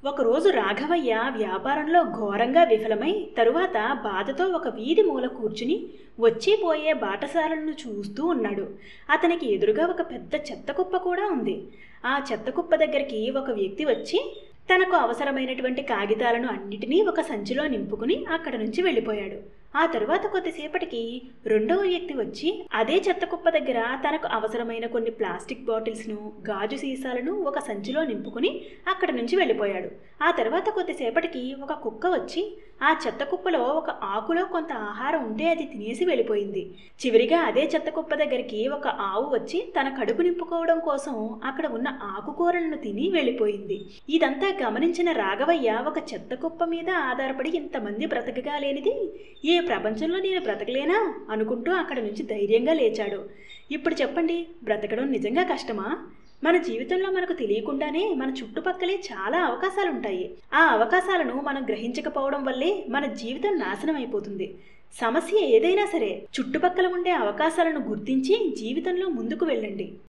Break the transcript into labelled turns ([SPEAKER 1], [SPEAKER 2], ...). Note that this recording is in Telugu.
[SPEAKER 1] ఒకరోజు రాఘవయ్య వ్యాపారంలో ఘోరంగా విఫలమై తరువాత బాధతో ఒక వీధి మూల కూర్చుని వచ్చిపోయే బాటసారులను చూస్తూ ఉన్నాడు. అతనికి ఎదురుగా ఒక పెద్ద చెత్త కుప్ప కూడా ఉంది. ఆ చెత్త కుప్ప దగ్గరికి ఒక వ్యక్తి వచ్చి తనకు అవసరమైనటువంటి కాగితాలను అన్నిటినీ ఒక సంచిలో నింపుకుని అక్కడ నుంచి వెళ్ళిపోయాడు. ఆ తరువాత కొద్దిసేపటికి రెండవ వ్యక్తి వచ్చి అదే చెత్త కుప్ప దగ్గర తనకు అవసరమైన కొన్ని ప్లాస్టిక్ బాటిల్స్ను, గాజు సీసాలను ఒక సంచిలో నింపుకుని అక్కడ నుంచి వెళ్ళిపోయాడు. ఆ తర్వాత కొద్దిసేపటికి ఒక కుక్క వచ్చి ఆ చెత్త కుప్పలో ఒక ఆకులో కొంత ఆహారం ఉంటే అది తినేసి వెళ్ళిపోయింది. చివరిగా అదే చెత్త కుప్ప దగ్గరికి ఒక ఆవు వచ్చి తన కడుపు నింపుకోవడం కోసం అక్కడ ఉన్న ఆకుకూరలను తిని వెళ్ళిపోయింది. ఇదంతా గమనించిన రాఘవయ్య ఒక చెత్త కుప్ప మీద ఆధారపడి ఇంతమంది బ్రతకగా లేనిది ఏ ప్రపంచంలో నేను బ్రతకలేనా అనుకుంటూ అక్కడ నుంచి ధైర్యంగా లేచాడు. ఇప్పుడు చెప్పండి, బ్రతకడం నిజంగా కష్టమా? మన జీవితంలో మనకు తెలియకుండానే మన చుట్టుపక్కలే చాలా అవకాశాలు ఉంటాయి. ఆ అవకాశాలను మనం గ్రహించకపోవడం వల్లే మన జీవితం నాశనం అయిపోతుంది. సమస్య ఏదైనా సరే చుట్టుపక్కల ఉండే అవకాశాలను గుర్తించి జీవితంలో ముందుకు వెళ్ళండి.